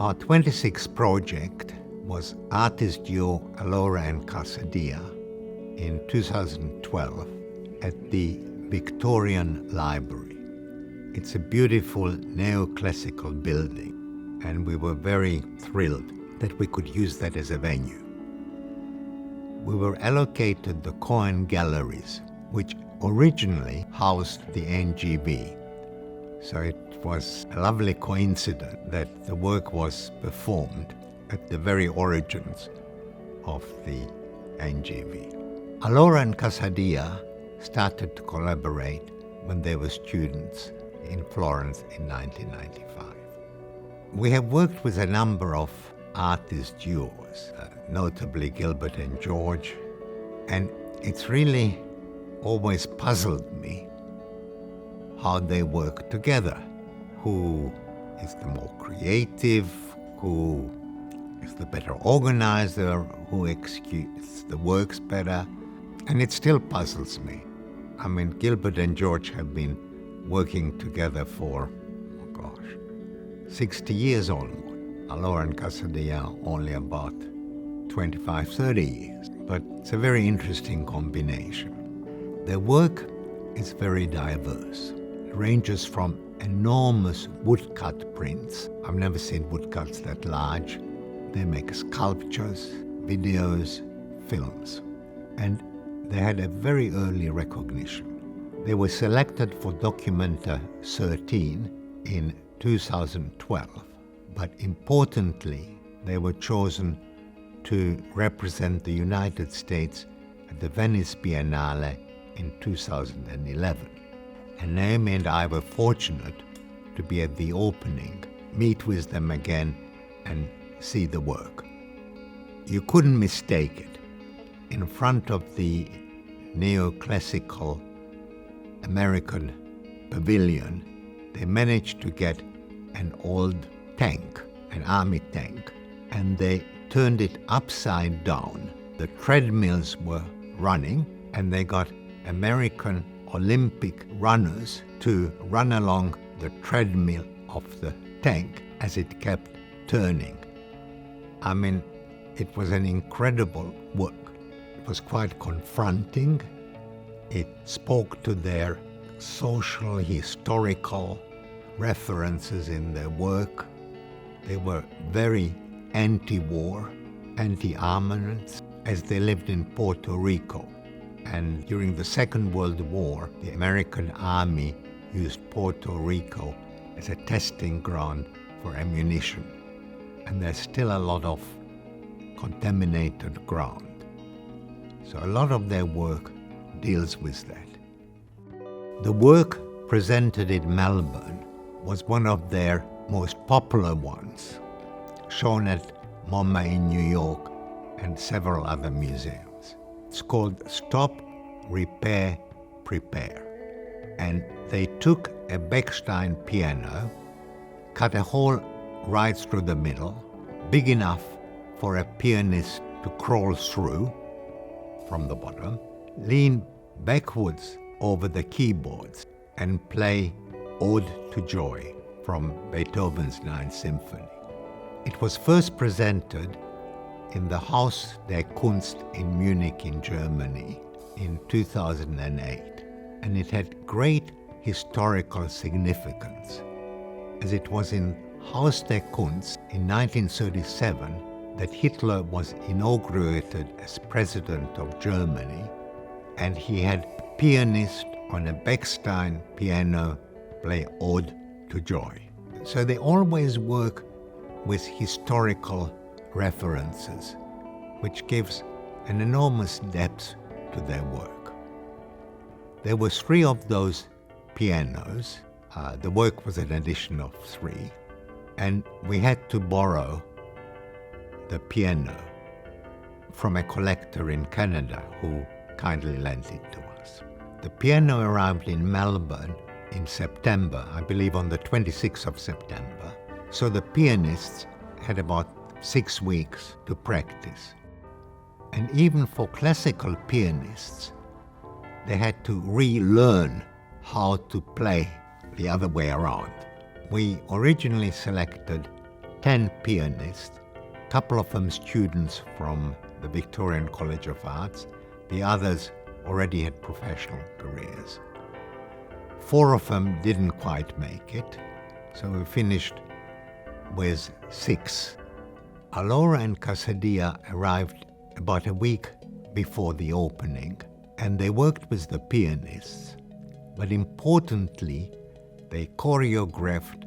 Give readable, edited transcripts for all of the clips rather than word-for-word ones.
Our 26th project was artist duo Allora and Calzadilla in 2012 at the Victorian Library. It's a beautiful neoclassical building, and we were very thrilled that we could use that as a venue. We were allocated the Cohen Galleries, which originally housed the NGV. So it was a lovely coincidence that the work was performed at the very origins of the NGV. Allora and Calzadilla started to collaborate when they were students in Florence in 1995. We have worked with a number of artist duos, notably Gilbert and George, and it's really always puzzled me how they work together. Who is the more creative, who is the better organizer, who executes the works better, and it still puzzles me. I mean, Gilbert and George have been working together for, 60 years almost. Allora and Calzadilla only about 25, 30 years. But it's a very interesting combination. Their work is very diverse. It ranges from enormous woodcut prints. I've never seen woodcuts that large. They make sculptures, videos, films. And they had a very early recognition. They were selected for Documenta 13 in 2012. But importantly, they were chosen to represent the United States at the Venice Biennale in 2011. And Naomi and I were fortunate to be at the opening, meet with them again, and see the work. You couldn't mistake it. In front of the neoclassical American pavilion, they managed to get an old tank, an army tank, and they turned it upside down. The treadmills were running, and they got American Olympic runners to run along the treadmill of the tank as it kept turning. I mean, it was an incredible work. It was quite confronting. It spoke to their social, historical references in their work. They were very anti-war, anti-armaments, as they lived in Puerto Rico. And during the Second World War, the American Army used Puerto Rico as a testing ground for ammunition. And there's still a lot of contaminated ground. So a lot of their work deals with that. The work presented in Melbourne was one of their most popular ones, shown at MoMA in New York and several other museums. It's called Stop, Repair, Prepare. And they took a Bechstein piano, cut a hole right through the middle, big enough for a pianist to crawl through from the bottom, lean backwards over the keyboards, and play Ode to Joy from Beethoven's Ninth Symphony. It was first presented in the Haus der Kunst in Munich in Germany in 2008, and it had great historical significance, as it was in Haus der Kunst in 1937 that Hitler was inaugurated as president of Germany, and he had a pianist on a Bechstein piano play Ode to Joy. So they always work with historical references, which gives an enormous depth to their work. There were 3 of those pianos. The work was an addition of 3, and we had to borrow the piano from a collector in Canada who kindly lent it to us. The piano arrived in Melbourne in September, I believe on the 26th of September, so the pianists had about 6 weeks to practice. And even for classical pianists, they had to relearn how to play the other way around. We originally selected 10 pianists, a couple of them students from the Victorian College of Arts, the others already had professional careers. 4 of them didn't quite make it, so we finished with 6. Allora and Calzadilla arrived about a week before the opening, and they worked with the pianists, but importantly, they choreographed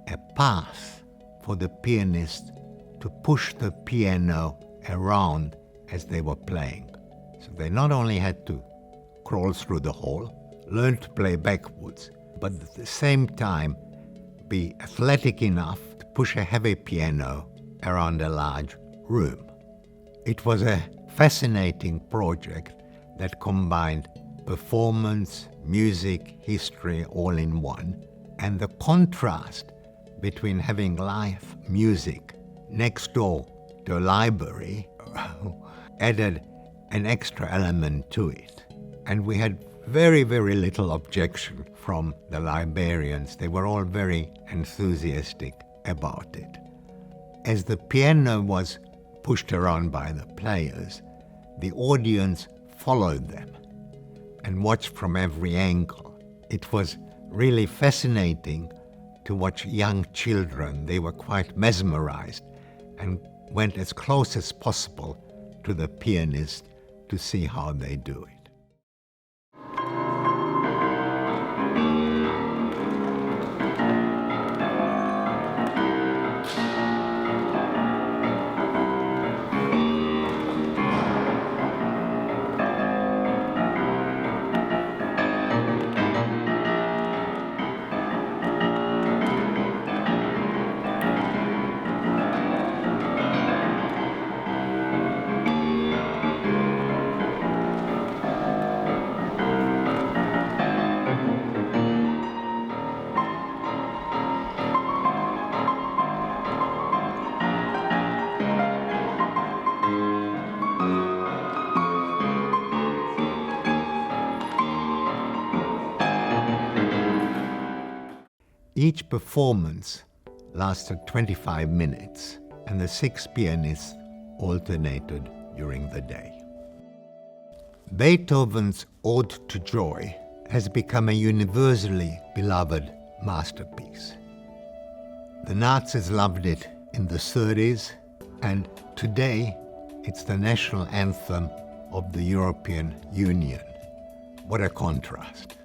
a path for the pianists to push the piano around as they were playing. So they not only had to crawl through the hall, learn to play backwards, but at the same time be athletic enough to push a heavy piano around a large room. It was a fascinating project that combined performance, music, history all in one, and the contrast between having live music next door to a library added an extra element to it. And we had very, very little objection from the librarians. They were all very enthusiastic about it. As the piano was pushed around by the players, the audience followed them and watched from every angle. It was really fascinating to watch young children. They were quite mesmerized and went as close as possible to the pianist to see how they do it. Each performance lasted 25 minutes, and the 6 pianists alternated during the day. Beethoven's Ode to Joy has become a universally beloved masterpiece. The Nazis loved it in the 30s, and today it's the national anthem of the European Union. What a contrast.